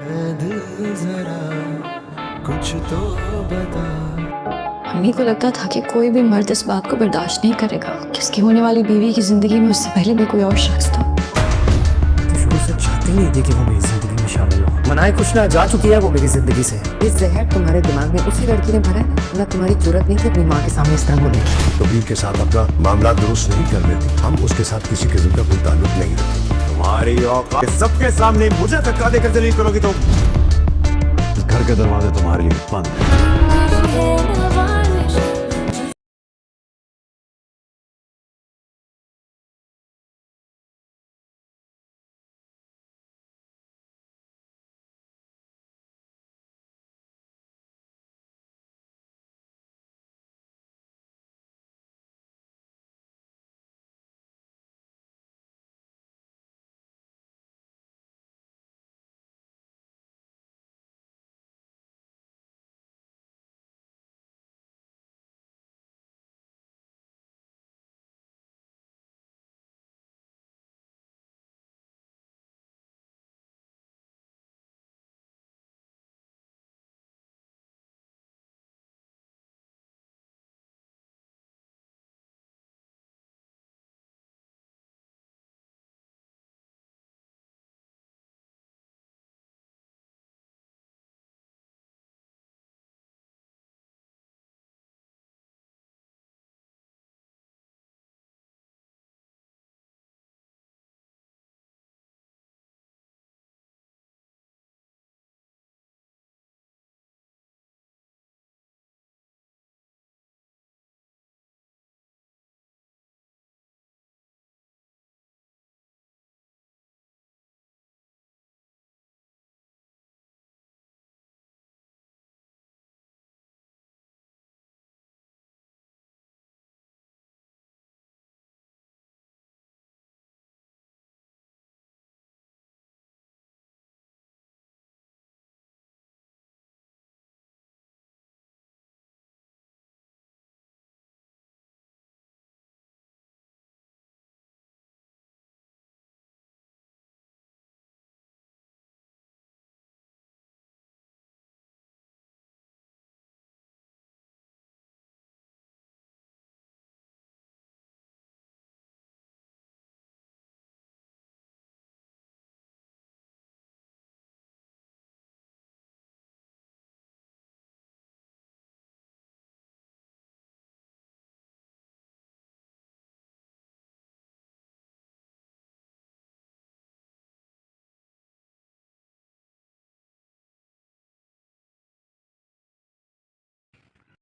दिल जरा कुछ तो बता। अम्मी को लगता था कि कोई भी मर्द इस बात को बर्दाश्त नहीं करेगा कि उसकी होने वाली बीवी की जिंदगी में उससे पहले भी कोई और शख्स था। तो शुरू से चाहती नहीं थी कि वो मेरी जिंदगी में शामिल हो। मनाए कुछ ना, जा चुकी है वो मेरी जिंदगी से। ये जहर तुम्हारे दिमाग में उसी लड़की ने भरा है ना, तुम्हारी जरूरत नहीं थी अपनी माँ के सामने इस तरह बोलने की। कबीर के साथ अपना मामला दुरुस्त नहीं कर लेती, हम उसके साथ किसी किस्म का कोई ताल्लुक नहीं रखते। तुम्हारी औकात सबके सामने मुझे धक्का देकर जलील करोगी तो इस घर के दरवाजे तुम्हारे लिए बंद हैं।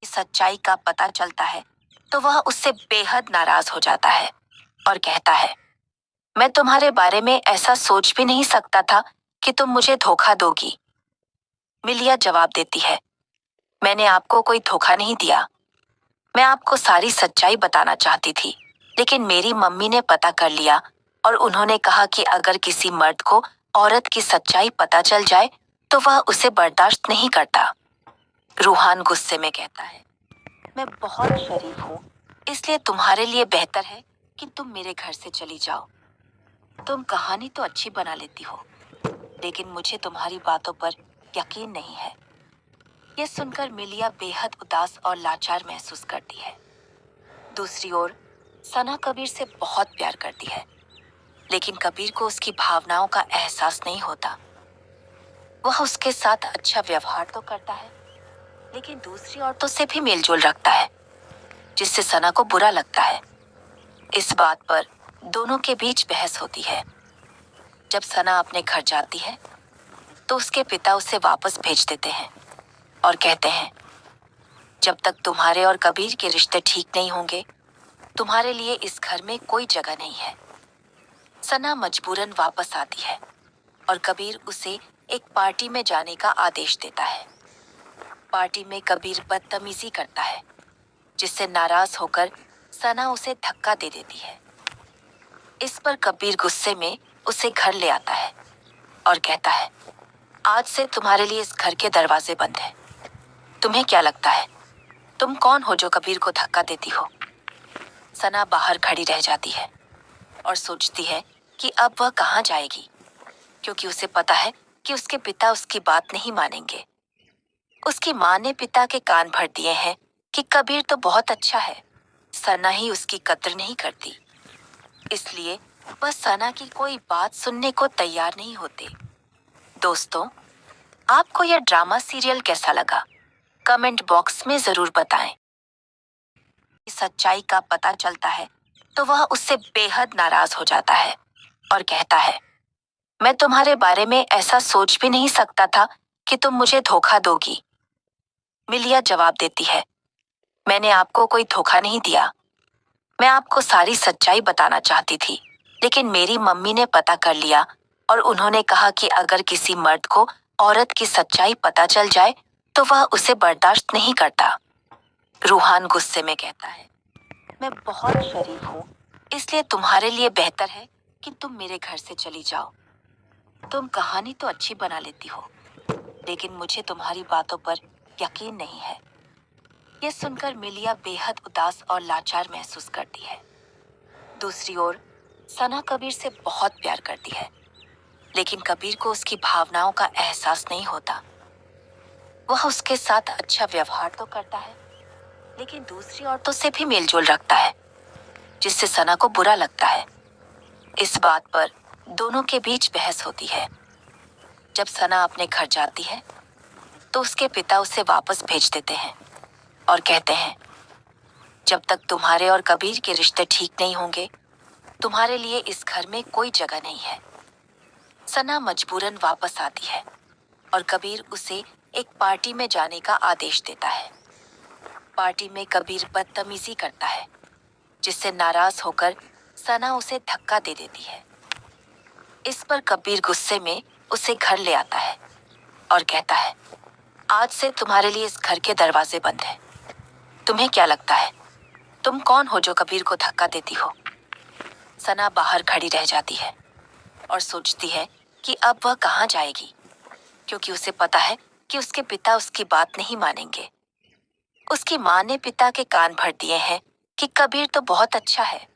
सच्चाई का पता चलता है तो वह उससे बेहद नाराज हो जाता है और कहता है, मैं तुम्हारे बारे में ऐसा सोच भी नहीं सकता था कि तुम मुझे धोखा दोगी। मिलिया जवाब देती है, मैंने आपको कोई धोखा नहीं दिया। मैं आपको सारी सच्चाई बताना चाहती थी, लेकिन मेरी मम्मी ने पता कर लिया और उन्होंने कहा कि अगर किसी मर्द को औरत की सच्चाई पता चल जाए तो वह उसे बर्दाश्त नहीं करता। रूहान गुस्से में कहता है, मैं बहुत शरीफ हूँ, इसलिए तुम्हारे लिए बेहतर है कि तुम मेरे घर से चली जाओ। तुम कहानी तो अच्छी बना लेती हो, लेकिन मुझे तुम्हारी बातों पर यकीन नहीं है। यह सुनकर मिलिया बेहद उदास और लाचार महसूस करती है। दूसरी ओर सना कबीर से बहुत प्यार करती है, लेकिन कबीर को उसकी भावनाओं का एहसास नहीं होता। वह उसके साथ अच्छा व्यवहार तो करता है, लेकिन दूसरी औरतों से भी मेलजोल रखता है, जिससे सना को बुरा लगता है। इस बात पर दोनों के बीच बहस होती है। जब सना अपने घर जाती है तो उसके पिता उसे वापस भेज देते हैं और कहते हैं, जब तक तुम्हारे और कबीर के रिश्ते ठीक नहीं होंगे, तुम्हारे लिए इस घर में कोई जगह नहीं है। सना मजबूरन वापस आती है और कबीर उसे एक पार्टी में जाने का आदेश देता है। पार्टी में कबीर बदतमीजी करता है, जिससे नाराज होकर सना उसे धक्का दे देती है। इस पर कबीर गुस्से में उसे घर ले आता है और कहता है, आज से तुम्हारे लिए इस घर के दरवाजे बंद हैं। तुम्हें क्या लगता है, तुम कौन हो जो कबीर को धक्का देती हो? सना बाहर खड़ी रह जाती है और सोचती है कि अब वह कहाँ जाएगी, क्योंकि उसे पता है कि उसके पिता उसकी बात नहीं मानेंगे। उसकी माँ ने पिता के कान भर दिए हैं कि कबीर तो बहुत अच्छा है, सना ही उसकी कद्र नहीं करती। इसलिए वह सना की कोई बात सुनने को तैयार नहीं होते। दोस्तों, आपको यह ड्रामा सीरियल कैसा लगा? कमेंट बॉक्स में जरूर बताएं। सच्चाई का पता चलता है तो वह उससे बेहद नाराज हो जाता है और कहता है, मैं तुम्हारे बारे में ऐसा सोच भी नहीं सकता था कि तुम मुझे धोखा दोगी। मिलिया जवाब देती है, मैंने आपको कोई धोखा नहीं दिया। मैं आपको सारी सच्चाई बताना चाहती थी, लेकिन मेरी मम्मी ने पता कर लिया और उन्होंने कहा कि अगर किसी मर्द को औरत की सच्चाई पता चल जाए तो वह उसे बर्दाश्त नहीं करता। रूहान गुस्से में कहता है, मैं बहुत शरीफ हूँ, इसलिए तुम्हारे लिए बेहतर है कि तुम मेरे घर से चली जाओ। तुम कहानी तो अच्छी बना लेती हो, लेकिन मुझे तुम्हारी बातों पर यकीन नहीं है। यह सुनकर मिलिया बेहद उदास और लाचार महसूस करती है। दूसरी ओर सना कबीर से बहुत प्यार करती है, लेकिन कबीर को उसकी भावनाओं का एहसास नहीं होता। वह उसके साथ अच्छा व्यवहार तो करता है, लेकिन दूसरी औरतों से भी मेलजोल रखता है, जिससे सना को बुरा लगता है। इस बात पर दोनों के बीच बहस होती है। जब सना अपने घर जाती है तो उसके पिता उसे वापस भेज देते हैं और कहते हैं, जब तक तुम्हारे और कबीर के रिश्ते ठीक नहीं होंगे, तुम्हारे लिए इस घर में कोई जगह नहीं है। सना मजबूरन वापस आती है और कबीर उसे एक पार्टी में जाने का आदेश देता है। पार्टी में कबीर बदतमीजी करता है, जिससे नाराज होकर सना उसे धक्का दे देती है। इस पर कबीर गुस्से में उसे घर ले आता है और कहता है, आज से तुम्हारे लिए इस घर के दरवाजे बंद हैं। तुम्हें क्या लगता है, तुम कौन हो जो कबीर को धक्का देती हो? सना बाहर खड़ी रह जाती है और सोचती है कि अब वह कहाँ जाएगी, क्योंकि उसे पता है कि उसके पिता उसकी बात नहीं मानेंगे। उसकी माँ ने पिता के कान भर दिए हैं कि कबीर तो बहुत अच्छा है,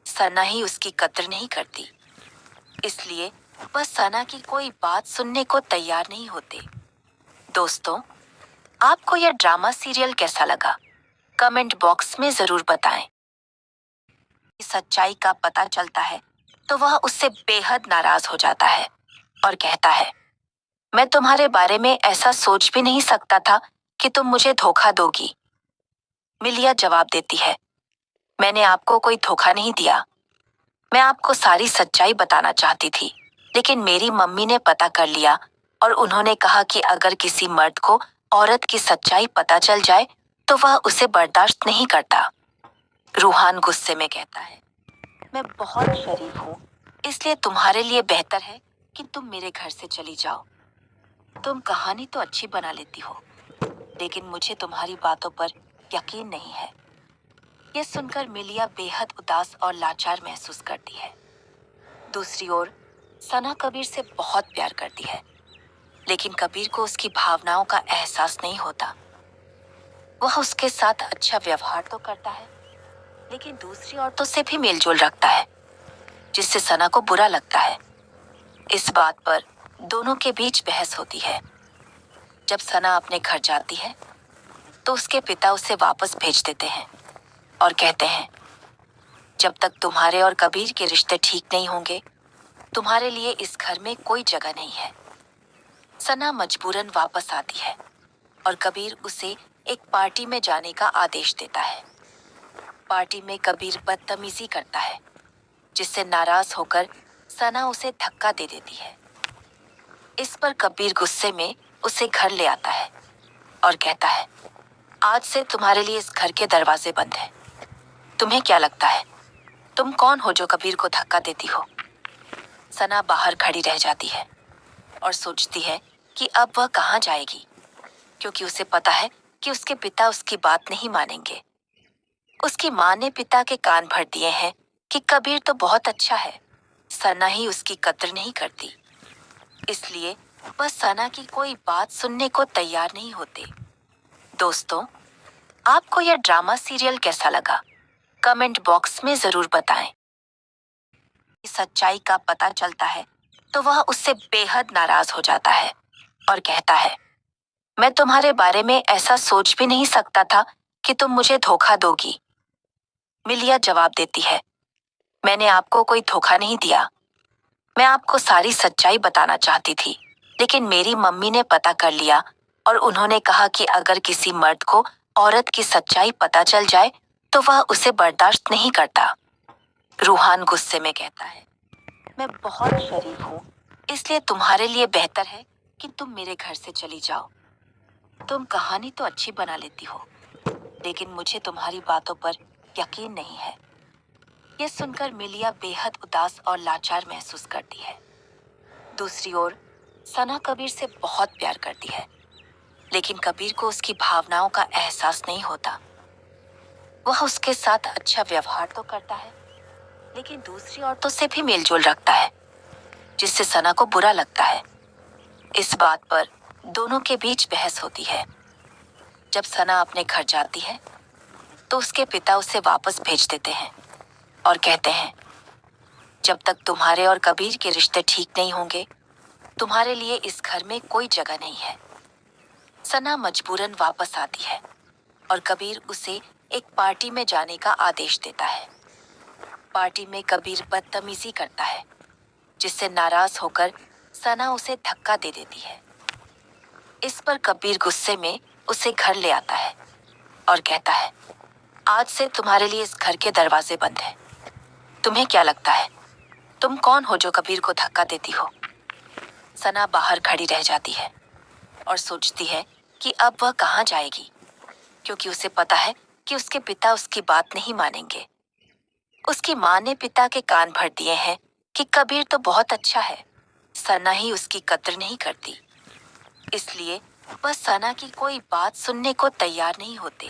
सना ही उसकी कद्र नहीं करती। इसलिए वह सना की कोई बात सुनने को तैयार नहीं होते। दोस्तों, आपको यह ड्रामा सीरियल कैसा लगा? कमेंट बॉक्स में जरूर बताएं। सच्चाई का पता चलता है तो वह उससे बेहद नाराज हो जाता है और कहता है, मैं तुम्हारे बारे में ऐसा सोच भी नहीं सकता था कि तुम मुझे धोखा दोगी। मिलिया जवाब देती है, मैंने आपको कोई धोखा नहीं दिया। मैं आपको सारी सच्चाई बताना चाहती थी, लेकिन मेरी मम्मी ने पता कर लिया और उन्होंने कहा कि अगर किसी मर्द को औरत की सच्चाई पता चल जाए तो वह उसे बर्दाश्त नहीं करता। रूहान गुस्से में कहता है, मैं बहुत शरीफ हूँ, इसलिए तुम्हारे लिए बेहतर है कि तुम मेरे घर से चली जाओ। तुम कहानी तो अच्छी बना लेती हो, लेकिन मुझे तुम्हारी बातों पर यकीन नहीं है। यह सुनकर मिलिया बेहद उदास और लाचार महसूस करती है। दूसरी ओर सना कबीर से बहुत प्यार करती है, लेकिन कबीर को उसकी भावनाओं का एहसास नहीं होता। वह उसके साथ अच्छा व्यवहार तो करता है, लेकिन दूसरी औरतों से भी मेलजोल रखता है, जिससे सना को बुरा लगता है। इस बात पर दोनों के बीच बहस होती है। जब सना अपने घर जाती है तो उसके पिता उसे वापस भेज देते हैं और कहते हैं, जब तक तुम्हारे और कबीर के रिश्ते ठीक नहीं होंगे, तुम्हारे लिए इस घर में कोई जगह नहीं है। सना मजबूरन वापस आती है और कबीर उसे एक पार्टी में जाने का आदेश देता है। पार्टी में कबीर बदतमीजी करता है, जिससे नाराज होकर सना उसे धक्का दे देती है। इस पर कबीर गुस्से में उसे घर ले आता है और कहता है, आज से तुम्हारे लिए इस घर के दरवाजे बंद हैं। तुम्हें क्या लगता है, तुम कौन हो जो कबीर को धक्का देती हो? सना बाहर खड़ी रह जाती है और सोचती है कि अब वह कहाँ जाएगी, क्योंकि उसे पता है कि उसके पिता उसकी बात नहीं मानेंगे। उसकी माँ ने पिता के कान भर दिए हैं कि कबीर तो बहुत अच्छा है, सना ही उसकी कद्र नहीं करती। इसलिए वह सना की कोई बात सुनने को तैयार नहीं होते। दोस्तों, आपको यह ड्रामा सीरियल कैसा लगा? कमेंट बॉक्स में जरूर बताएं। सच्चाई का पता चलता है तो वह उससे बेहद नाराज हो जाता है और कहता है, मैं तुम्हारे बारे में ऐसा सोच भी नहीं सकता था कि तुम मुझे धोखा दोगी। मिलिया जवाब देती है, मैंने आपको कोई धोखा नहीं दिया। मैं आपको सारी सच्चाई बताना चाहती थी, लेकिन मेरी मम्मी ने पता कर लिया और उन्होंने कहा कि अगर किसी मर्द को औरत की सच्चाई पता चल जाए तो वह उसे बर्दाश्त नहीं करता। रूहान गुस्से में कहता है, मैं बहुत शरीफ हूँ, इसलिए तुम्हारे लिए बेहतर है कि तुम मेरे घर से चली जाओ। तुम कहानी तो अच्छी बना लेती हो, लेकिन मुझे तुम्हारी बातों पर यकीन नहीं है। यह सुनकर मिलिया बेहद उदास और लाचार महसूस करती है। दूसरी ओर सना कबीर से बहुत प्यार करती है, लेकिन कबीर को उसकी भावनाओं का एहसास नहीं होता। वह उसके साथ अच्छा व्यवहार तो करता है, लेकिन दूसरी औरतों से भी मेलजोल रखता है, जिससे सना को बुरा लगता है। इस बात पर दोनों के बीच बहस होती है। जब सना अपने घर जाती है तो उसके पिता उसे वापस भेज देते हैं और कहते हैं, जब तक तुम्हारे और कबीर के रिश्ते ठीक नहीं होंगे, तुम्हारे लिए इस घर में कोई जगह नहीं है। सना मजबूरन वापस आती है और कबीर उसे एक पार्टी में जाने का आदेश देता है। पार्टी में कबीर बदतमीजी करता है, जिससे नाराज होकर सना उसे धक्का दे देती है। इस पर कबीर गुस्से में उसे घर ले आता है और कहता है, आज से तुम्हारे लिए इस घर के दरवाजे बंद हैं। तुम्हें क्या लगता है, तुम कौन हो जो कबीर को धक्का देती हो? सना बाहर खड़ी रह जाती है और सोचती है कि अब वह कहाँ जाएगी, क्योंकि उसे पता है कि उसके पिता उसकी बात नहीं मानेंगे। उसकी माँ ने पिता के कान भर दिए हैं कि कबीर तो बहुत अच्छा है, सना ही उसकी कद्र नहीं करती। इसलिए वह सना की कोई बात सुनने को तैयार नहीं होते।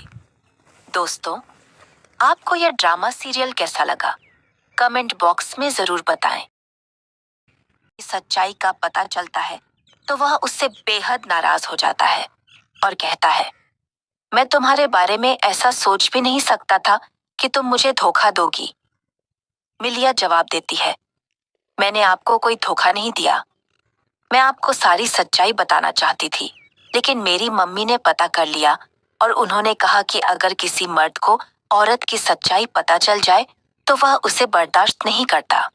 दोस्तों, आपको यह ड्रामा सीरियल कैसा लगा? कमेंट बॉक्स में जरूर बताएं। सच्चाई का पता चलता है तो वह उससे बेहद नाराज हो जाता है और कहता है, मैं तुम्हारे बारे में ऐसा सोच भी नहीं सकता था कि तुम मुझे धोखा दोगी। मिलिया जवाब देती है, मैंने आपको कोई धोखा नहीं दिया। मैं आपको सारी सच्चाई बताना चाहती थी, लेकिन मेरी मम्मी ने पता कर लिया और उन्होंने कहा कि अगर किसी मर्द को औरत की सच्चाई पता चल जाए तो वह उसे बर्दाश्त नहीं करता।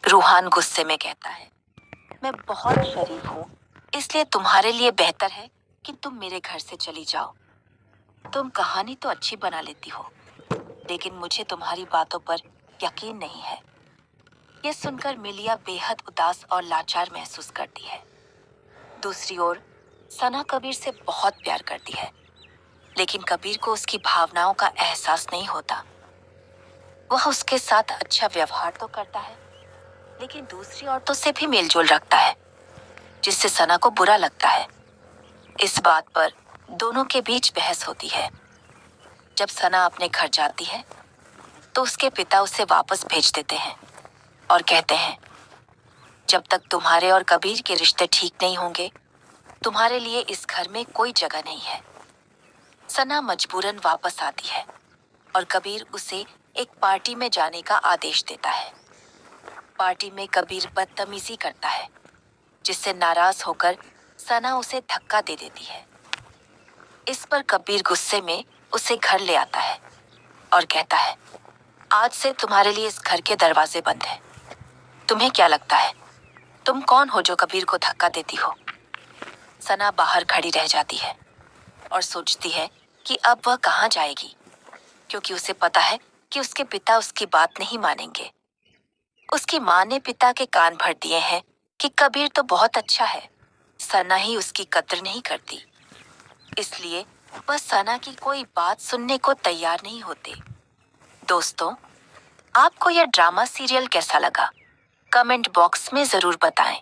रूहान गुस्से में कहता है, मैं बहुत शरीफ हूँ, इसलिए तुम्हारे लिए बेहतर है कि तुम मेरे घर से चली जाओ। तुम कहानी तो अच्छी बना लेती हो, लेकिन मुझे तुम्हारी बातों पर यकीन नहीं है। यह सुनकर मिलिया बेहद उदास और लाचार महसूस करती है। दूसरी ओर सना कबीर से बहुत प्यार करती है, लेकिन कबीर को उसकी भावनाओं का एहसास नहीं होता। वह उसके साथ अच्छा व्यवहार तो करता है, लेकिन दूसरी औरतों से भी मेलजोल रखता है, जिससे सना को बुरा लगता है। इस बात पर दोनों के बीच बहस होती है। जब सना अपने घर जाती है तो उसके पिता उसे वापस भेज देते हैं और कहते हैं, जब तक तुम्हारे और कबीर के रिश्ते ठीक नहीं होंगे, तुम्हारे लिए इस घर में कोई जगह नहीं है। सना मजबूरन वापस आती है और कबीर उसे एक पार्टी में जाने का आदेश देता है। पार्टी में कबीर बदतमीजी करता है, जिससे नाराज होकर सना उसे धक्का दे देती है। इस पर कबीर गुस्से में उसे घर ले आता है और कहता है, आज से तुम्हारे लिए इस घर के दरवाजे बंद हैं। तुम्हें क्या लगता है, तुम कौन हो जो कबीर को धक्का देती हो? सना बाहर खड़ी रह जाती है और सोचती है कि अब वह कहाँ जाएगी, क्योंकि उसे पता है कि उसके पिता उसकी बात नहीं मानेंगे। उसकी माँ ने पिता के कान भर दिए हैं कि कबीर तो बहुत अच्छा है, सना ही उसकी कद्र नहीं करती। इसलिए वह सना की कोई बात सुनने को तैयार नहीं होते। दोस्तों, आपको यह ड्रामा सीरियल कैसा लगा? कमेंट बॉक्स में जरूर बताएं।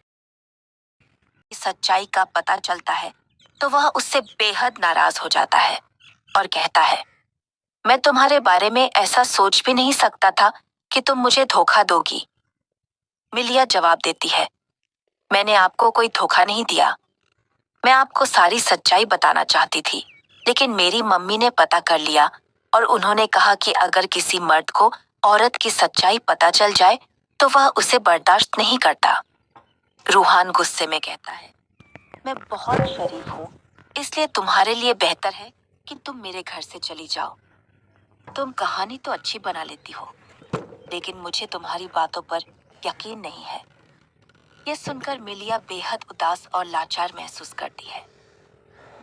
सच्चाई का पता चलता है तो वह उससे बेहद नाराज हो जाता है और कहता है, मैं तुम्हारे बारे में ऐसा सोच भी नहीं सकता था कि तुम मुझे धोखा दोगी। मिलिया जवाब देती है, मैंने आपको कोई धोखा नहीं दिया। मैं आपको सारी सच्चाई बताना चाहती थी, लेकिन मेरी मम्मी ने पता कर लिया और उन्होंने कहा कि अगर किसी मर्द को औरत की सच्चाई पता चल जाए तो वह उसे बर्दाश्त नहीं करता। रूहान गुस्से में कहता है, मैं बहुत शरीफ हूँ, इसलिए तुम्हारे लिए बेहतर है कि तुम मेरे घर से चली जाओ। तुम कहानी तो अच्छी बना लेती हो, लेकिन मुझे तुम्हारी बातों पर यकीन नहीं है। यह सुनकर मिलिया बेहद उदास और लाचार महसूस करती है।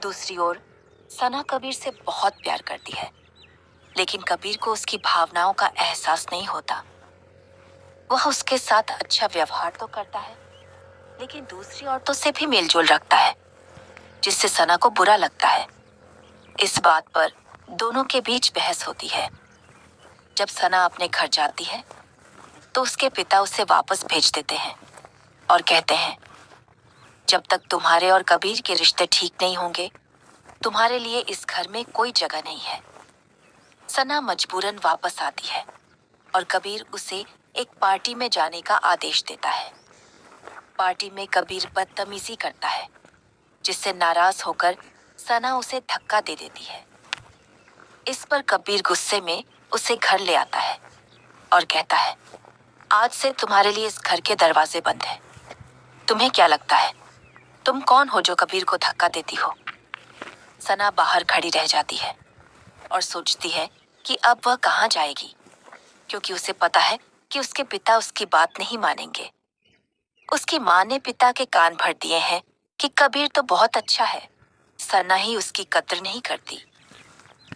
दूसरी ओर सना कबीर से बहुत प्यार करती है, लेकिन कबीर को उसकी भावनाओं का एहसास नहीं होता। वह उसके साथ अच्छा व्यवहार तो करता है, लेकिन दूसरी औरतों से भी मेलजोल रखता है, जिससे सना को बुरा लगता है। इस बात पर दोनों के बीच बहस होती है। जब सना अपने घर जाती है तो उसके पिता उसे वापस भेज देते हैं और कहते हैं, जब तक तुम्हारे और कबीर के रिश्ते ठीक नहीं होंगे, तुम्हारे लिए इस घर में कोई जगह नहीं है। सना मजबूरन वापस आती है और कबीर उसे एक पार्टी में जाने का आदेश देता है। पार्टी में कबीर बदतमीजी करता है, जिससे नाराज होकर सना उसे धक्का दे देती है। इस पर कबीर गुस्से में उसे घर ले आता है और कहता है, आज से तुम्हारे लिए इस घर के दरवाजे बंद हैं। तुम्हें क्या लगता है, तुम कौन हो जो कबीर को धक्का देती हो? सना बाहर खड़ी रह जाती है और सोचती है कि अब वह कहाँ जाएगी, क्योंकि उसे पता है कि उसके पिता उसकी बात नहीं मानेंगे। उसकी माँ ने पिता के कान भर दिए हैं कि कबीर तो बहुत अच्छा है, सना ही उसकी कद्र नहीं करती।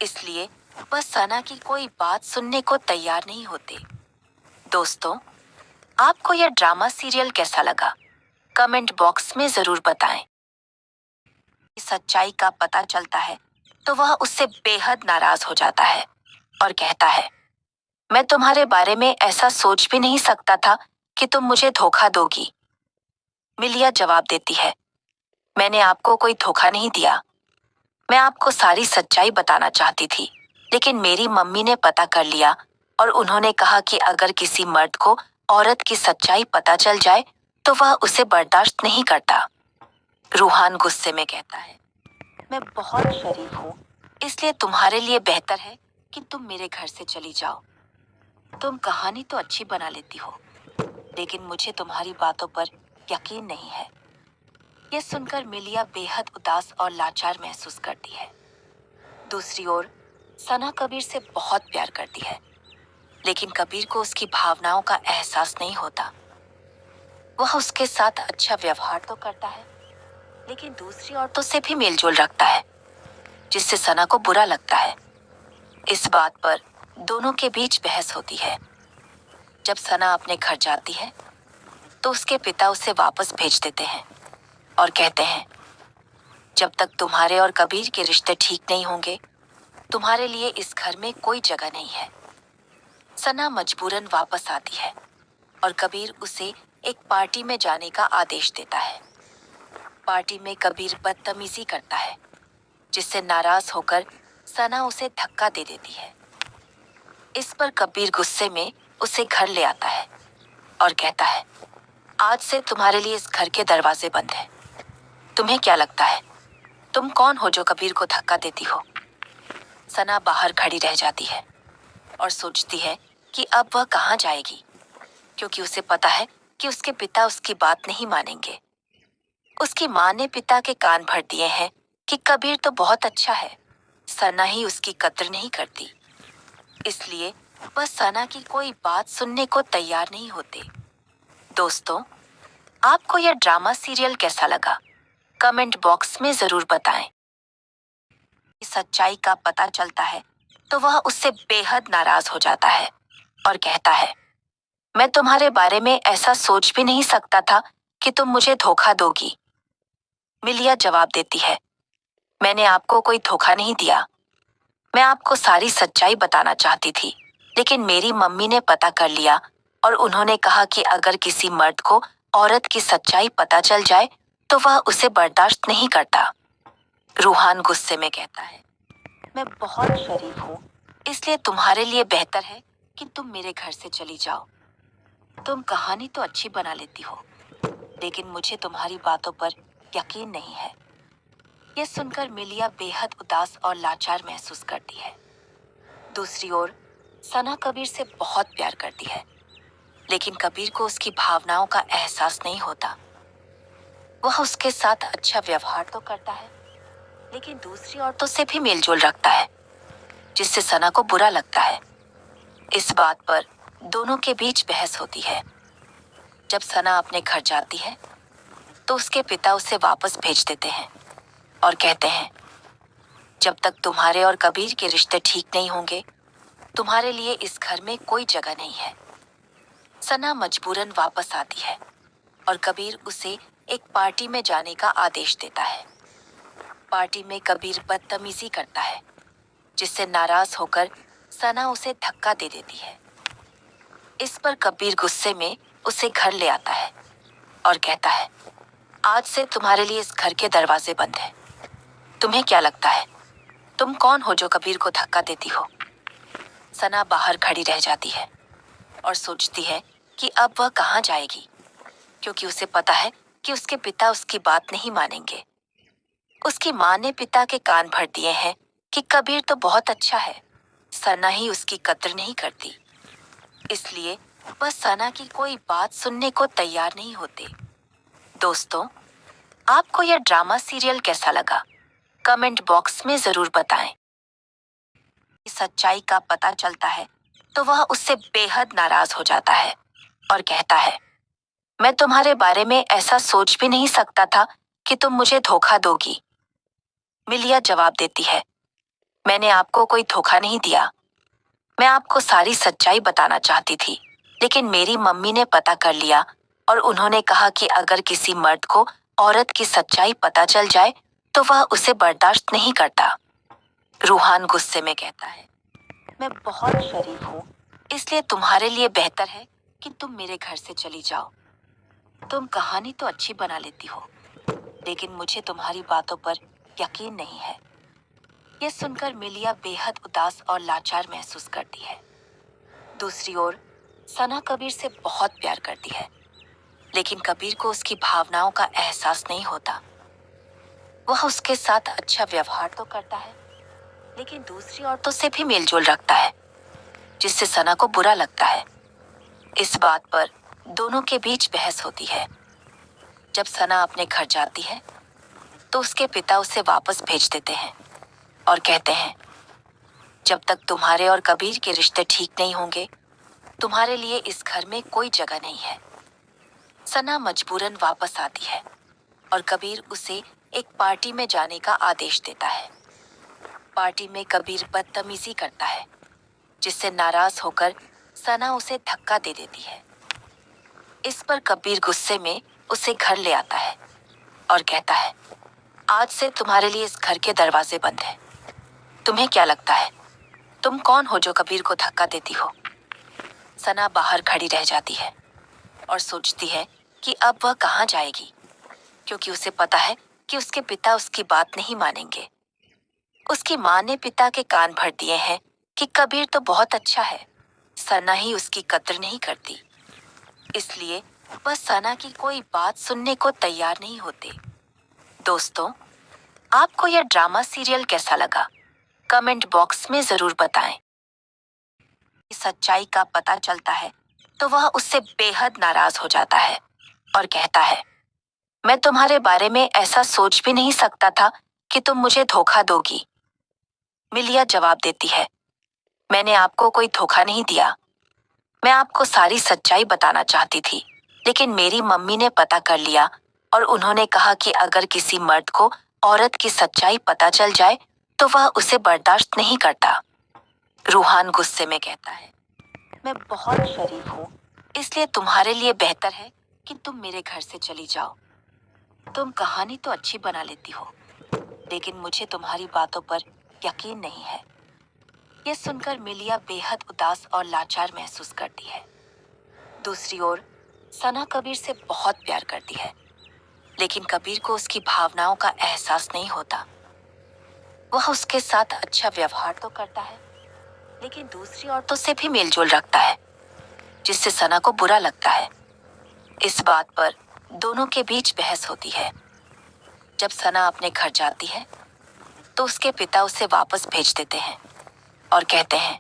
इसलिए वह सना की कोई बात सुनने को तैयार नहीं होते। दोस्तों, आपको यह ड्रामा सीरियल कैसा लगा? कमेंट बॉक्स में जरूर बताएं। सच्चाई का पता चलता है तो वह उससे बेहद नाराज हो जाता है और कहता है, मैं तुम्हारे बारे में ऐसा सोच भी नहीं सकता था कि तुम मुझे धोखा दोगी। मिलिया जवाब देती है, मैंने आपको कोई धोखा नहीं दिया। मैं आपको सारी सच्चाई बताना चाहती थी, लेकिन मेरी मम्मी ने पता कर लिया और उन्होंने कहा कि अगर किसी मर्द को औरत की सच्चाई पता चल जाए तो वह उसे बर्दाश्त नहीं करता। रूहान गुस्से में कहता है, मैं बहुत शरीफ हूँ, इसलिए तुम्हारे लिए बेहतर है कि तुम मेरे घर से चली जाओ। तुम कहानी तो अच्छी बना लेती हो, लेकिन मुझे तुम्हारी बातों पर यकीन नहीं है। यह सुनकर मिलिया बेहद उदास और लाचार महसूस करती है। दूसरी ओर सना कबीर से बहुत प्यार करती है, लेकिन कबीर को उसकी भावनाओं का एहसास नहीं होता। वह उसके साथ अच्छा व्यवहार तो करता है, लेकिन दूसरी औरतों से भी मेलजोल रखता है, जिससे सना को बुरा लगता है। इस बात पर दोनों के बीच बहस होती है। जब सना अपने घर जाती है तो उसके पिता उसे वापस भेज देते हैं और कहते हैं, जब तक तुम्हारे और कबीर के रिश्ते ठीक नहीं होंगे, तुम्हारे लिए इस घर में कोई जगह नहीं है। सना मजबूरन वापस आती है और कबीर उसे एक पार्टी में जाने का आदेश देता है। पार्टी में कबीर बदतमीजी करता है, जिससे नाराज होकर सना उसे धक्का दे देती है। इस पर कबीर गुस्से में उसे घर ले आता है और कहता है, आज से तुम्हारे लिए इस घर के दरवाजे बंद हैं। तुम्हें क्या लगता है, तुम कौन हो जो कबीर को धक्का देती हो? सना बाहर खड़ी रह जाती है और सोचती है कि अब वह कहाँ जाएगी, क्योंकि उसे पता है कि उसके पिता उसकी बात नहीं मानेंगे। उसकी माँ ने पिता के कान भर दिए हैं कि कबीर तो बहुत अच्छा है, सना ही उसकी कद्र नहीं करती। इसलिए वह सना की कोई बात सुनने को तैयार नहीं होते। दोस्तों, आपको यह ड्रामा सीरियल कैसा लगा? कमेंट बॉक्स में जरूर बताएं। सच्चाई का पता चलता है तो वह उससे बेहद नाराज हो जाता है और कहता है, मैं तुम्हारे बारे में ऐसा सोच भी नहीं सकता था कि तुम मुझे धोखा दोगी। मिलिया जवाब देती है, मैंने आपको कोई धोखा नहीं दिया। मैं आपको सारी सच्चाई बताना चाहती थी, लेकिन मेरी मम्मी ने पता कर लिया और उन्होंने कहा कि अगर किसी मर्द को औरत की सच्चाई पता चल जाए तो वह उसे बर्दाश्त नहीं करता। रूहान गुस्से में कहता है, मैं बहुत शरीफ हूँ, इसलिए तुम्हारे लिए बेहतर है कि तुम मेरे घर से चली जाओ। तुम कहानी तो अच्छी बना लेती हो, लेकिन मुझे तुम्हारी बातों पर यकीन नहीं है। यह सुनकर मिलिया बेहद उदास और लाचार महसूस करती है। दूसरी ओर सना कबीर से बहुत प्यार करती है, लेकिन कबीर को उसकी भावनाओं का एहसास नहीं होता। वह उसके साथ अच्छा व्यवहार तो करता है, लेकिन दूसरी औरतों से भी मेलजोल रखता है, जिससे सना को बुरा लगता है। इस बात पर दोनों के बीच बहस होती है। जब सना अपने घर जाती है तो उसके पिता उसे वापस भेज देते हैं और कहते हैं, जब तक तुम्हारे और कबीर के रिश्ते ठीक नहीं होंगे, तुम्हारे लिए इस घर में कोई जगह नहीं है। सना मजबूरन वापस आती है और कबीर उसे एक पार्टी में जाने का आदेश देता है। पार्टी में कबीर बदतमीजी करता है, जिससे नाराज होकर सना उसे धक्का दे देती है। इस पर कबीर गुस्से में उसे घर ले आता है और कहता है, आज से तुम्हारे लिए इस घर के दरवाजे बंद हैं। तुम्हें क्या लगता है, तुम कौन हो जो कबीर को धक्का देती हो? सना बाहर खड़ी रह जाती है और सोचती है कि अब वह कहाँ जाएगी, क्योंकि उसे पता है कि उसके पिता उसकी बात नहीं मानेंगे। उसकी माँ ने पिता के कान भर दिए हैं कि कबीर तो बहुत अच्छा है, सना ही उसकी कद्र नहीं करती। इसलिए वह सना की कोई बात सुनने को तैयार नहीं होते। दोस्तों, आपको यह ड्रामा सीरियल कैसा लगा? कमेंट बॉक्स में जरूर बताएं। सच्चाई का पता चलता है तो वह उससे बेहद नाराज हो जाता है और कहता है, मैं तुम्हारे बारे में ऐसा सोच भी नहीं सकता था कि तुम मुझे धोखा दोगी। मिलिया जवाब देती है, मैंने आपको कोई धोखा नहीं दिया। मैं आपको सारी सच्चाई बताना चाहती थी, लेकिन मेरी मम्मी ने पता कर लिया और उन्होंने कहा कि अगर किसी मर्द को औरत की सच्चाई पता चल जाए तो वह उसे बर्दाश्त नहीं करता। रूहान गुस्से में कहता है, मैं बहुत शरीफ हूँ, इसलिए तुम्हारे लिए बेहतर है कि तुम मेरे घर से चली जाओ। तुम कहानी तो अच्छी बना लेती हो, लेकिन मुझे तुम्हारी बातों पर यकीन नहीं है। यह सुनकर मिलिया बेहद उदास और लाचार महसूस करती है। दूसरी ओर सना कबीर से बहुत प्यार करती है, लेकिन कबीर को उसकी भावनाओं का एहसास नहीं होता। वह उसके साथ अच्छा व्यवहार तो करता है, लेकिन दूसरी औरतों से भी मेलजोल रखता है, जिससे सना को बुरा लगता है। इस बात पर दोनों के बीच बहस होती है। जब सना अपने घर जाती है तो उसके पिता उसे वापस भेज देते हैं और कहते हैं, जब तक तुम्हारे और कबीर के रिश्ते ठीक नहीं होंगे, तुम्हारे लिए इस घर में कोई जगह नहीं है। सना मजबूरन वापस आती है और कबीर उसे एक पार्टी में जाने का आदेश देता है। पार्टी में कबीर बदतमीजी करता है, जिससे नाराज होकर सना उसे धक्का दे देती है। इस पर कबीर गुस्से में उसे घर ले आता है और कहता है, आज से तुम्हारे लिए इस घर के दरवाजे बंद हैं। तुम्हें क्या लगता है, तुम कौन हो जो कबीर को धक्का देती हो? सना बाहर खड़ी रह जाती है और सोचती है कि अब वह कहाँ जाएगी, क्योंकि उसे पता है कि उसके पिता उसकी बात नहीं मानेंगे। उसकी माँ ने पिता के कान भर दिए हैं कि कबीर तो बहुत अच्छा है, सना ही उसकी कद्र नहीं करती। इसलिए वह सना की कोई बात सुनने को तैयार नहीं होते। दोस्तों, आपको यह ड्रामा सीरियल कैसा लगा? कमेंट बॉक्स में जरूर बताएं। सच्चाई का पता चलता है तो वह उससे बेहद नाराज हो जाता है और कहता है, मैं तुम्हारे बारे में ऐसा सोच भी नहीं सकता था कि तुम मुझे धोखा दोगी। मिलिया जवाब देती है, मैंने आपको कोई धोखा नहीं दिया। मैं आपको सारी सच्चाई बताना चाहती थी, लेकिन मेरी मम्मी ने पता कर लिया और उन्होंने कहा कि अगर किसी मर्द को औरत की सच्चाई पता चल जाए तो वह उसे बर्दाश्त नहीं करता। रूहान गुस्से में कहता है, मैं बहुत शरीफ हूँ, इसलिए तुम्हारे लिए बेहतर है कि तुम मेरे घर से चली जाओ। तुम कहानी तो अच्छी बना लेती हो, लेकिन मुझे तुम्हारी बातों पर यकीन नहीं है। यह सुनकर मिलिया बेहद उदास और लाचार महसूस करती है। दूसरी ओर सना कबीर से बहुत प्यार करती है, लेकिन कबीर को उसकी भावनाओं का एहसास नहीं होता। वह उसके साथ अच्छा व्यवहार तो करता है, लेकिन दूसरी औरतों से भी मेलजोल रखता है, जिससे सना को बुरा लगता है। इस बात पर दोनों के बीच बहस होती है। जब सना अपने घर जाती है तो उसके पिता उसे वापस भेज देते हैं और कहते हैं,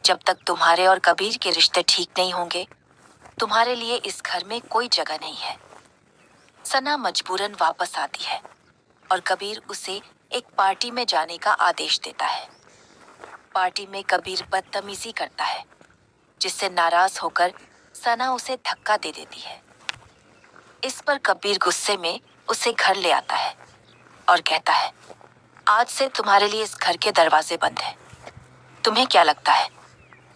जब तक तुम्हारे और कबीर के रिश्ते ठीक नहीं होंगे, तुम्हारे लिए इस घर में कोई जगह नहीं है। सना मजबूरन वापस आती है और कबीर उसे एक पार्टी में जाने का आदेश देता है। पार्टी में कबीर बदतमीजी करता है, जिससे नाराज होकर सना उसे धक्का दे देती है। इस पर कबीर गुस्से में उसे घर ले आता है और कहता है, आज से तुम्हारे लिए इस घर के दरवाजे बंद हैं। तुम्हें क्या लगता है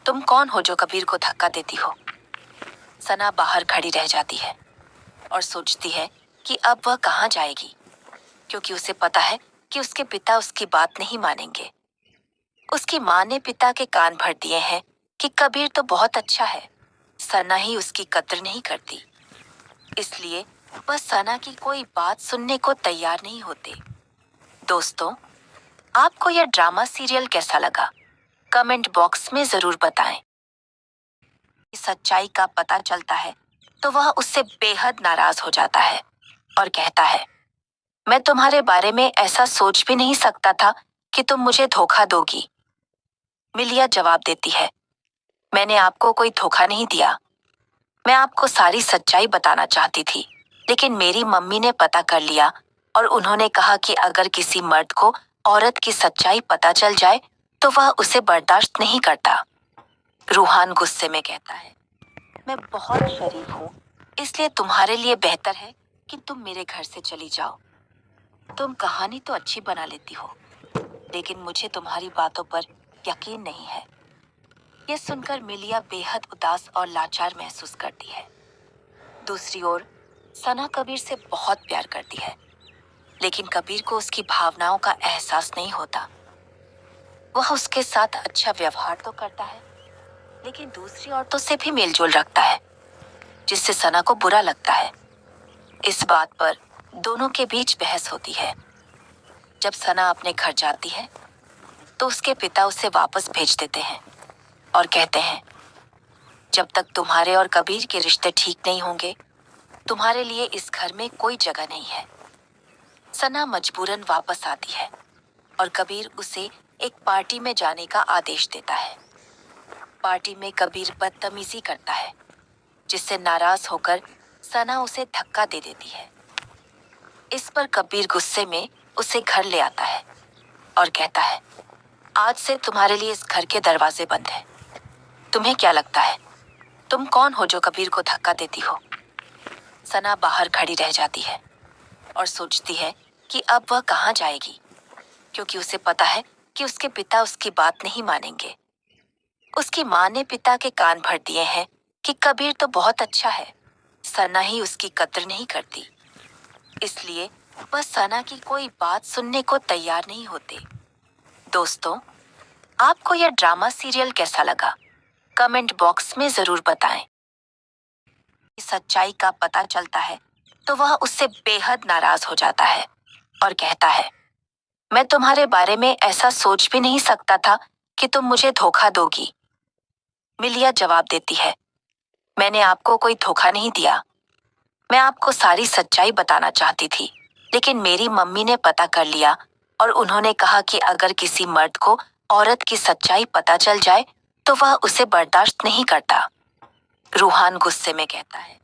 तुम कौन हो जो कबीर को धक्का देती हो? सना बाहर खड़ी रह जाती है और सोचती है कि अब वह कहाँ जाएगी, क्योंकि उसे पता है कि उसके पिता उसकी बात नहीं मानेंगे। उसकी माँ ने पिता के कान भर दिए हैं कि कबीर तो बहुत अच्छा है, सना ही उसकी कद्र नहीं करती। इसलिए वह सना की कोई बात सुनने को तैयार नहीं होते। दोस्तों, आपको यह ड्रामा सीरियल कैसा लगा? कमेंट बॉक्स में जरूर बताएं। सच्चाई का पता चलता है तो वह उससे बेहद नाराज हो जाता है और कहता है, मैं तुम्हारे बारे में ऐसा सोच भी नहीं सकता था कि तुम मुझे धोखा दोगी। मिलिया जवाब देती है, मैंने आपको कोई धोखा नहीं दिया। मैं आपको सारी सच्चाई बताना चाहती थी, लेकिन मेरी मम्मी ने पता कर लिया और उन्होंने कहा कि अगर किसी मर्द को औरत की सच्चाई पता चल जाए तो वह उसे बर्दाश्त नहीं करता। रूहान गुस्से में कहता है, मैं बहुत शरीफ हूँ, इसलिए तुम्हारे लिए बेहतर है कि तुम मेरे घर से चली जाओ। तुम कहानी तो अच्छी बना लेती हो, लेकिन मुझे तुम्हारी बातों पर यकीन नहीं है। यह सुनकर मिलिया बेहद उदास और लाचार महसूस करती है। दूसरी ओर सना कबीर से बहुत प्यार करती है, लेकिन कबीर को उसकी भावनाओं का एहसास नहीं होता। वह उसके साथ अच्छा व्यवहार तो करता है, लेकिन दूसरी औरतों से भी मेलजोल रखता है, जिससे सना को बुरा लगता है। इस बात पर दोनों के बीच बहस होती है। जब सना अपने घर जाती है तो उसके पिता उसे वापस भेज देते हैं और कहते हैं, जब तक तुम्हारे और कबीर के रिश्ते ठीक नहीं होंगे, तुम्हारे लिए इस घर में कोई जगह नहीं है। सना मजबूरन वापस आती है और कबीर उसे एक पार्टी में जाने का आदेश देता है। पार्टी में कबीर बदतमीजी करता है, जिससे नाराज होकर सना उसे धक्का दे देती है। इस पर कबीर गुस्से में उसे घर ले आता है और कहता है, आज से तुम्हारे लिए इस घर के दरवाजे बंद हैं। तुम्हें क्या लगता है तुम कौन हो जो कबीर को धक्का देती हो? सना बाहर खड़ी रह जाती है और सोचती है कि अब वह कहाँ जाएगी, क्योंकि उसे पता है कि उसके पिता उसकी बात नहीं मानेंगे। उसकी माँ ने पिता के कान भर दिए हैं कि कबीर तो बहुत अच्छा है, सना ही उसकी कद्र नहीं करती। इसलिए वह सना की कोई बात सुनने को तैयार नहीं होते। दोस्तों, आपको यह ड्रामा सीरियल कैसा लगा? कमेंट बॉक्स में जरूर बताएं। सच्चाई का पता चलता है तो वह उससे बेहद नाराज हो जाता है और कहता है, मैं तुम्हारे बारे में ऐसा सोच भी नहीं सकता था कि तुम मुझे धोखा दोगी। मिलिया जवाब देती है, मैंने आपको कोई धोखा नहीं दिया। मैं आपको सारी सच्चाई बताना चाहती थी, लेकिन मेरी मम्मी ने पता कर लिया और उन्होंने कहा कि अगर किसी मर्द को औरत की सच्चाई पता चल जाए तो वह उसे बर्दाश्त नहीं करता। रूहान गुस्से में कहता है,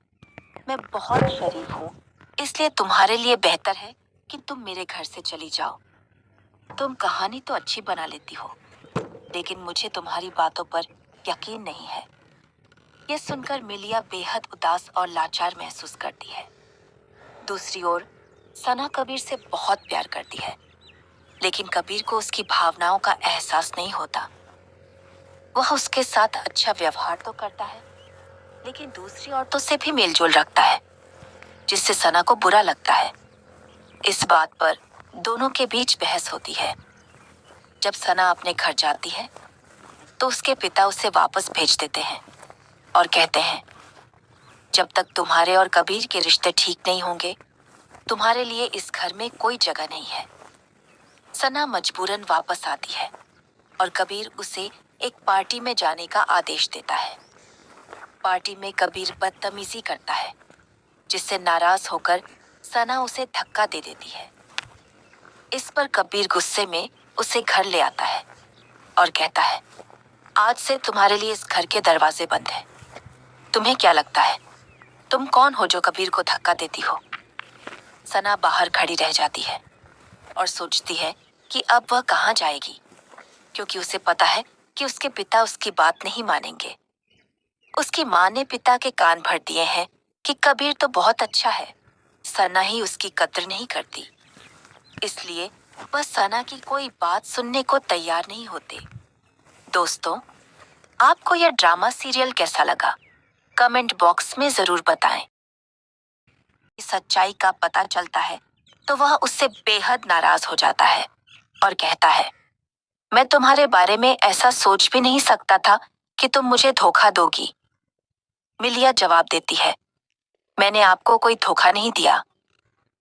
मैं बहुत शरीफ हूँ, इसलिए तुम्हारे लिए बेहतर है कि तुम मेरे घर से चली जाओ। तुम कहानी तो अच्छी बना लेती हो, लेकिन मुझे तुम्हारी बातों पर यकीन नहीं है। यह सुनकर मिलिया बेहद उदास और लाचार महसूस करती है। दूसरी ओर सना कबीर से बहुत प्यार करती है, लेकिन कबीर को उसकी भावनाओं का एहसास नहीं होता। वह उसके साथ अच्छा व्यवहार तो करता है, लेकिन दूसरी औरतों से भी मेलजोल रखता है, जिससे सना को बुरा लगता है। इस बात पर दोनों के बीच बहस होती है। जब सना अपने घर जाती है तो उसके पिता उसे वापस भेज देते हैं और कहते हैं, जब तक तुम्हारे और कबीर के रिश्ते ठीक नहीं होंगे, तुम्हारे लिए इस घर में कोई जगह नहीं है। सना मजबूरन वापस आती है और कबीर उसे एक पार्टी में जाने का आदेश देता है। पार्टी में कबीर बदतमीजी करता है, जिससे नाराज होकर सना उसे धक्का दे देती है। इस पर कबीर गुस्से में उसे घर ले आता है और कहता है, आज से तुम्हारे लिए इस घर के दरवाजे बंद हैं। तुम्हें क्या लगता है तुम कौन हो जो कबीर को धक्का देती हो? सना बाहर खड़ी रह जाती है और सोचती है कि अब वह कहाँ जाएगी, क्योंकि उसे पता है कि उसके पिता उसकी बात नहीं मानेंगे। उसकी माँ ने पिता के कान भर दिए हैं कि कबीर तो बहुत अच्छा है, सना ही उसकी कद्र नहीं करती। इसलिए वह सना की कोई बात सुनने को तैयार नहीं होते। दोस्तों, आपको यह ड्रामा सीरियल कैसा लगा? कमेंट बॉक्स में जरूर बताएं। सच्चाई का पता चलता है तो वह उससे बेहद नाराज हो जाता है और कहता है, मैं तुम्हारे बारे में ऐसा सोच भी नहीं सकता था कि तुम मुझे धोखा दोगी। मिलिया जवाब देती है, मैंने आपको कोई धोखा नहीं दिया।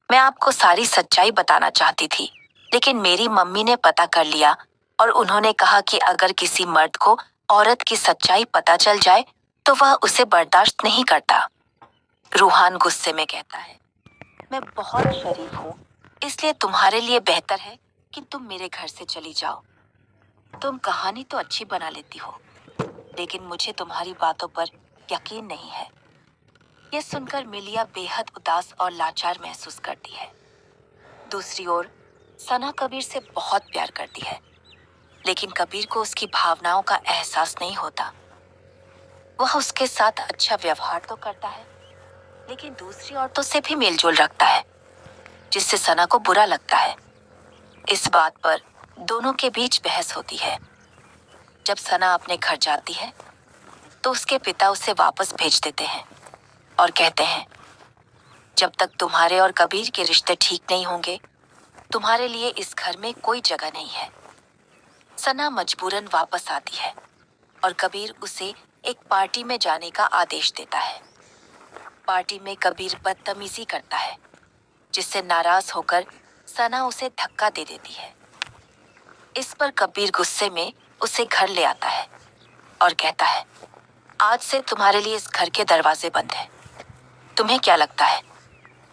मैं आपको सारी सच्चाई बताना चाहती थी, लेकिन मेरी मम्मी ने पता कर लिया और उन्होंने कहा कि अगर किसी मर्द को औरत की सच्चाई पता चल जाए तो वह उसे बर्दाश्त नहीं करता। रूहान गुस्से में कहता है, मैं बहुत शरीफ हूँ, इसलिए तुम्हारे लिए बेहतर है कि तुम मेरे घर से चली जाओ। तुम कहानी तो अच्छी बना लेती हो, लेकिन मुझे तुम्हारी बातों पर यकीन नहीं है। यह सुनकर मिलिया बेहद उदास और लाचार महसूस करती है। दूसरी ओर सना कबीर से बहुत प्यार करती है, लेकिन कबीर को उसकी भावनाओं का एहसास नहीं होता। वह उसके साथ अच्छा व्यवहार तो करता है, लेकिन दूसरी औरतों से भी मेलजोल रखता है, जिससे सना को बुरा लगता है। इस बात पर दोनों के बीच बहस होती है। जब सना अपने घर जाती है तो उसके पिता उसे वापस भेज देते हैं और कहते हैं, जब तक तुम्हारे और कबीर के रिश्ते ठीक नहीं होंगे, तुम्हारे लिए इस घर में कोई जगह नहीं है। सना मजबूरन वापस आती है और कबीर उसे एक पार्टी में जाने का आदेश देता है। पार्टी में कबीर बदतमीजी करता है, जिससे नाराज होकर सना उसे धक्का दे देती है। इस पर कबीर गुस्से में उसे घर ले आता है और कहता है, आज से तुम्हारे लिए इस घर के दरवाजे बंद हैं। तुम्हें क्या लगता है,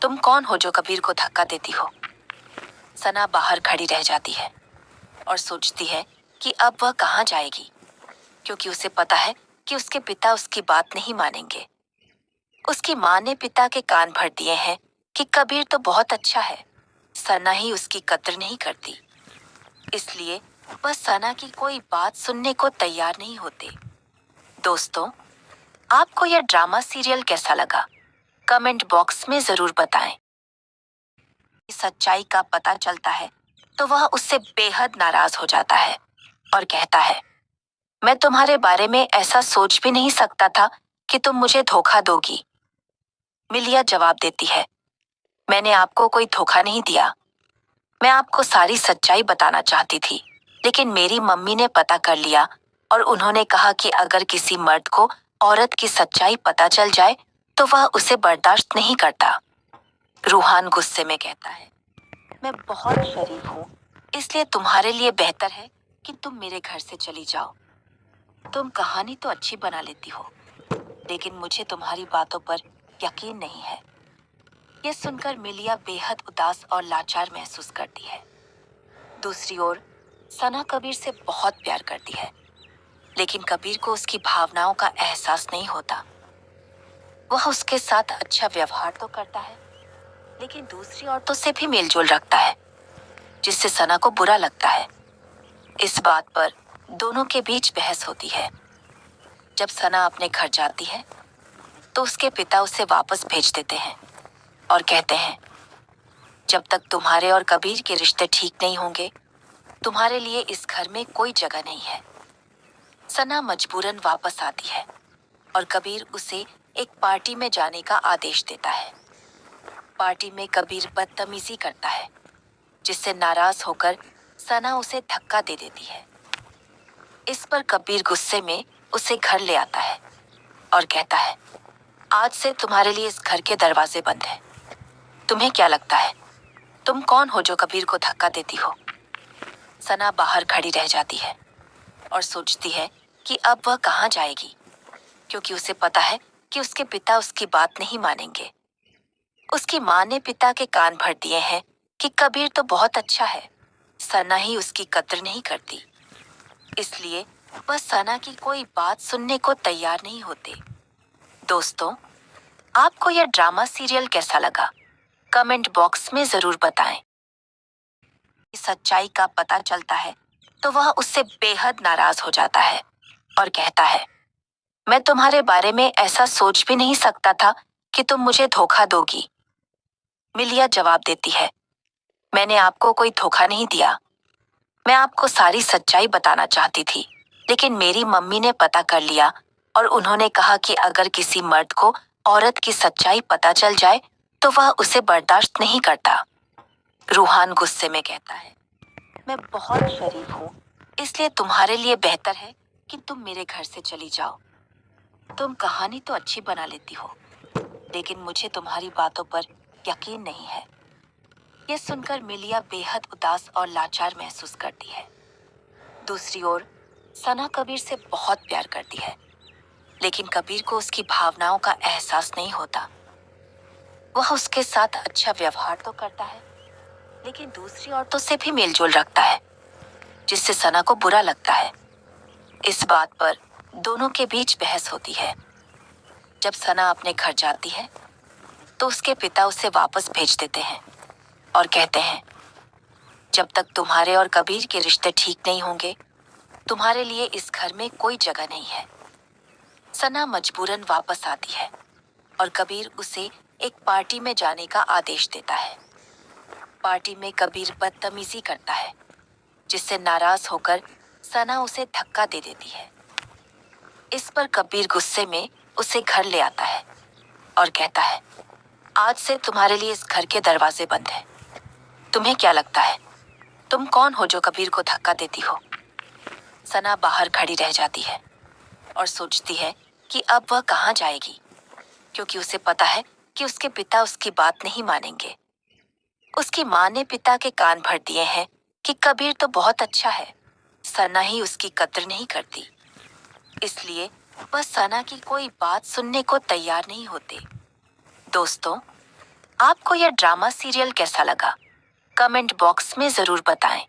तुम कौन हो जो कबीर को धक्का देती हो? सना बाहर खड़ी रह जाती है और सोचती है कि अब वह कहाँ जाएगी, क्योंकि उसे पता है कि उसके पिता उसकी बात नहीं मानेंगे। उसकी माँ ने पिता के कान भर दिए हैं कि कबीर तो बहुत अच्छा है, सना ही उसकी कद्र नहीं करती। इसलिए वह सना की कोई बात सुनने को तैयार नहीं होते। दोस्तों, आपको यह ड्रामा सीरियल कैसा लगा? कमेंट बॉक्स में जरूर बताएं। सच्चाई का पता चलता है तो वह उससे बेहद नाराज हो जाता है और कहता है, मैं तुम्हारे बारे में ऐसा सोच भी नहीं सकता था कि तुम मुझे धोखा दोगी। मिलिया जवाब देती है, मैंने आपको कोई धोखा नहीं दिया। मैं आपको सारी सच्चाई बताना चाहती थी, लेकिन मेरी मम्मी ने पता कर लिया और उन्होंने कहा कि अगर किसी मर्द को औरत की सच्चाई पता चल जाए तो वह उसे बर्दाश्त नहीं करता। रूहान गुस्से में कहता है, मैं बहुत शरीफ हूँ, इसलिए तुम्हारे लिए बेहतर है कि तुम मेरे घर से चली जाओ। तुम कहानी तो अच्छी बना लेती हो, लेकिन मुझे तुम्हारी बातों पर यकीन नहीं है। यह सुनकर मिलिया बेहद उदास और लाचार महसूस करती है। दूसरी ओर सना कबीर से बहुत प्यार करती है, लेकिन कबीर को उसकी भावनाओं का एहसास नहीं होता। वह उसके साथ अच्छा व्यवहार तो करता है, लेकिन दूसरी औरतों से भी मेलजोल रखता है, जिससे सना को बुरा लगता है। इस बात पर दोनों के बीच बहस होती है। जब सना अपने घर जाती है तो उसके पिता उसे वापस भेज देते हैं और कहते हैं, जब तक तुम्हारे और कबीर के रिश्ते ठीक नहीं होंगे, तुम्हारे लिए इस घर में कोई जगह नहीं है। सना मजबूरन वापस आती है और कबीर उसे एक पार्टी में जाने का आदेश देता है। पार्टी में कबीर बदतमीजी करता है, जिससे नाराज होकर सना उसे धक्का दे देती है। इस पर कबीर गुस्से में उसे घर ले आता है और कहता है, आज से तुम्हारे लिए इस घर के दरवाजे बंद हैं। तुम्हें क्या लगता है, तुम कौन हो जो कबीर को धक्का देती हो? सना बाहर खड़ी रह जाती है और सोचती है कि अब वह कहाँ जाएगी, क्योंकि उसे पता है कि उसके पिता उसकी बात नहीं मानेंगे। उसकी माँ ने पिता के कान भर दिए हैं कि कबीर तो बहुत अच्छा है, सना ही उसकी कद्र नहीं करती। इसलिए वह सना की कोई बात सुनने को तैयार नहीं होते। दोस्तों, आपको यह ड्रामा सीरियल कैसा लगा? कमेंट बॉक्स में जरूर बताएं। सच्चाई का पता चलता है तो वह उससे बेहद नाराज हो जाता है और कहता है, मैं तुम्हारे बारे में ऐसा सोच भी नहीं सकता था कि तुम मुझे धोखा दोगी। मिलिया जवाब देती है, मैंने आपको कोई धोखा नहीं दिया। मैं आपको सारी सच्चाई बताना चाहती थी, लेकिन मेरी मम्मी ने पता कर लिया और उन्होंने कहा कि अगर किसी मर्द को औरत की सच्चाई पता चल जाए तो वह उसे बर्दाश्त नहीं करता। रूहान गुस्से में कहता है, मैं बहुत शरीफ हूँ, इसलिए तुम्हारे लिए बेहतर है कि तुम मेरे घर से चली जाओ। तुम कहानी तो अच्छी बना लेती हो, लेकिन मुझे तुम्हारी बातों पर यकीन नहीं है। यह सुनकर मिलिया बेहद उदास और लाचार महसूस करती है। दूसरी ओर सना कबीर से बहुत प्यार करती है, लेकिन कबीर को उसकी भावनाओं का एहसास नहीं होता। वह उसके साथ अच्छा व्यवहार तो करता है, लेकिन दूसरी औरतों से भी मेलजोल रखता है, जिससे सना को बुरा लगता है। इस बात पर दोनों के बीच बहस होती है। जब सना अपने घर जाती है तो उसके पिता उसे वापस भेज देते हैं और कहते हैं, जब तक तुम्हारे और कबीर के रिश्ते ठीक नहीं होंगे, तुम्हारे लिए इस घर में कोई जगह नहीं है। सना मजबूरन वापस आती है और कबीर उसे एक पार्टी में जाने का आदेश देता है। पार्टी में कबीर बदतमीजी करता है, जिससे नाराज होकर सना उसे धक्का दे देती है। इस पर कबीर गुस्से में उसे घर ले आता है और कहता है, आज से तुम्हारे लिए इस घर के दरवाजे बंद हैं। तुम्हें क्या लगता है, तुम कौन हो जो कबीर को धक्का देती हो? सना बाहर खड़ी रह जाती है और सोचती है कि अब वह कहाँ जाएगी, क्योंकि उसे पता है कि उसके पिता उसकी बात नहीं मानेंगे। उसकी माँ ने पिता के कान भर दिए हैं कि कबीर तो बहुत अच्छा है, सना ही उसकी कद्र नहीं करती। इसलिए वह सना की कोई बात सुनने को तैयार नहीं होते। दोस्तों, आपको यह ड्रामा सीरियल कैसा लगा? कमेंट बॉक्स में जरूर बताएं।